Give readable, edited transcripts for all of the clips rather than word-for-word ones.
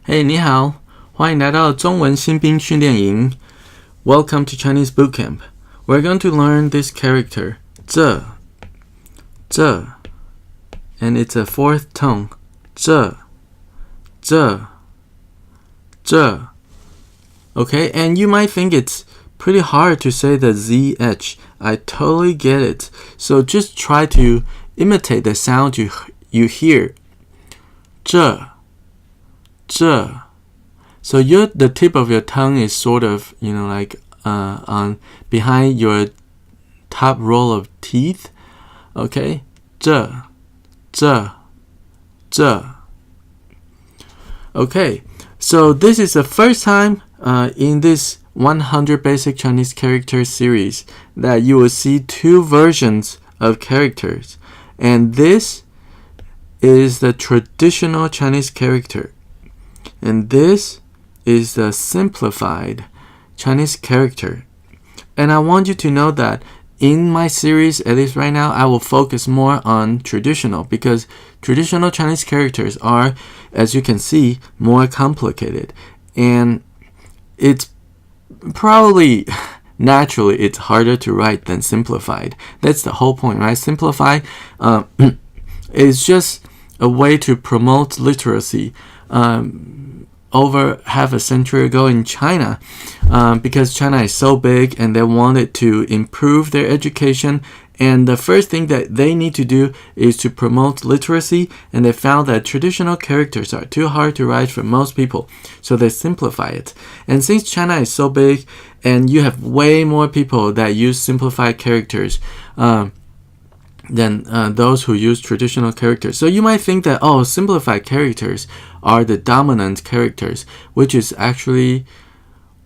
嘿，你好，欢迎来到中文新兵训练营。Welcome to Chinese Boot Camp. We're going to learn this character, 这 and it's a fourth tone, 这 Okay, and you might think it's pretty hard to say the ZH. I totally get it. So just try to imitate the sound you hear. 这 So the tip of your tongue is sort of, like on behind your top row of teeth. Okay? 这 Okay, so this is the first time in this 100 Basic Chinese Characters series that you will see two versions of characters. And this is the traditional Chinese character. And this is the simplified Chinese character. And I want you to know that in my series, at least right now, I will focus more on traditional because traditional Chinese characters are, as you can see, more complicated. And it's probably, naturally, it's harder to write than simplified. That's the whole point, right? Simplified is just a way to promote literacy. Over half a century ago in China, because China is so big and they wanted to improve their education, and the first thing that they need to do is to promote literacy, and they found that traditional characters are too hard to write for most people, so they simplify it. And since China is so big and you have way more people that use simplified characters than those who use traditional characters. So you might think that, simplified characters are the dominant characters, which is actually,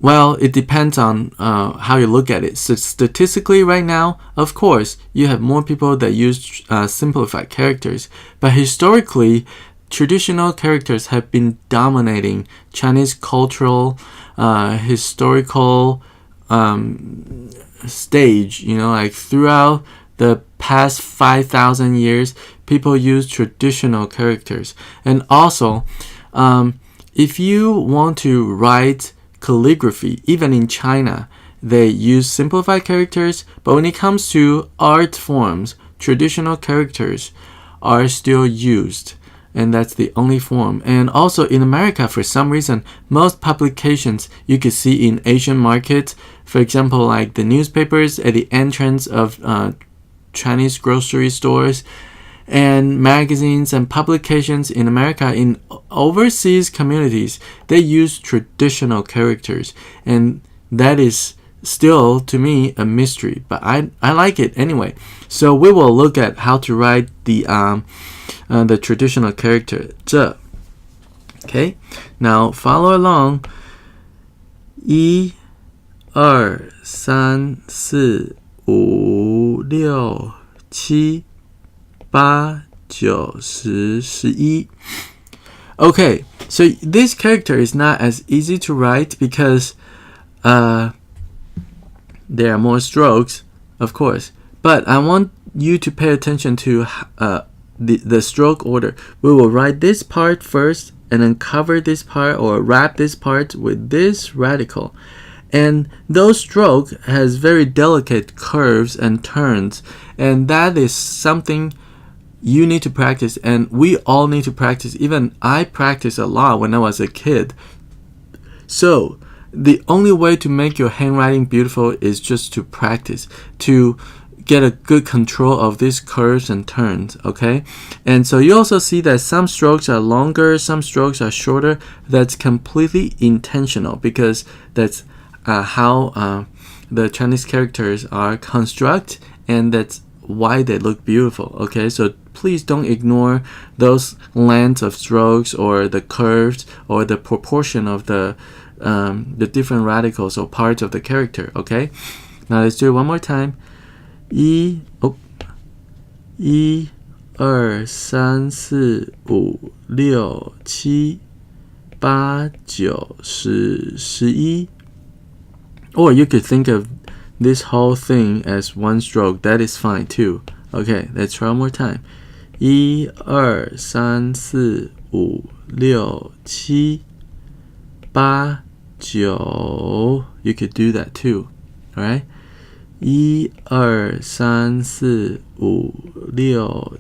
well, it depends on how you look at it. So statistically right now, of course, you have more people that use simplified characters. But historically, traditional characters have been dominating Chinese cultural, historical stage, like throughout the past 5,000 years, people use traditional characters. And also, if you want to write calligraphy, even in China, they use simplified characters. But when it comes to art forms, traditional characters are still used. And that's the only form. And also in America, for some reason, most publications you could see in Asian markets, for example, like the newspapers at the entrance of Chinese grocery stores and magazines and publications in America, in overseas communities, they use traditional characters, and that is still to me a mystery, but I like it anyway. So we will look at how to write the traditional character 这 Okay, now follow along. 1 2 3 4 5 6 7 8 9 10 11 Okay, so this character is not as easy to write because there are more strokes, of course. But I want you to pay attention to the stroke order. We will write this part first and then cover this part or wrap this part with this radical. And those strokes has very delicate curves and turns, and that is something you need to practice, and we all need to practice. Even I practiced a lot when I was a kid. So the only way to make your handwriting beautiful is just to practice, to get a good control of these curves and turns, okay? And so you also see that some strokes are longer, some strokes are shorter. That's completely intentional because that's how the Chinese characters are constructed, and that's why they look beautiful, okay? So please don't ignore those lengths of strokes or the curves or the proportion of the different radicals or parts of the character, okay? Now let's do it one more time. 1 2 3 4 5 6 7 8 9 10 11 Or you could think of this whole thing as one stroke. That is fine too. Okay, let's try one more time. 1 2 3 4 5 6八九 You could do that too. Alright? 1 2 3 4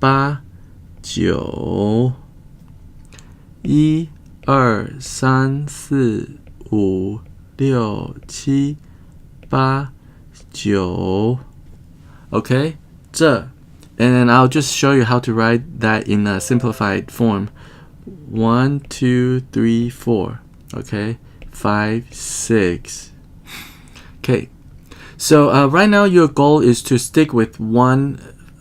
5 6 7 8 9 1 2 3 4 5 6 7 8 9 Okay? 这 And then I'll just show you how to write that in a simplified form. 1 2 3 4 Okay? 5 6 Okay. So right now your goal is to stick with one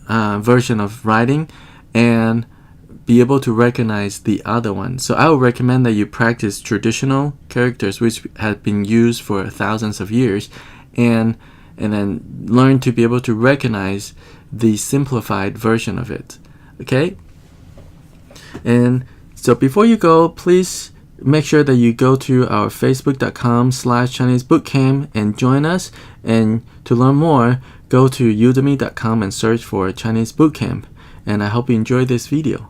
version of writing and be able to recognize the other one. So I would recommend that you practice traditional characters which have been used for thousands of years and then learn to be able to recognize the simplified version of it. Okay? And so before you go, please make sure that you go to our facebook.com/Chinese Bootcamp and join us. And to learn more, go to udemy.com and search for Chinese Bootcamp. And I hope you enjoyed this video.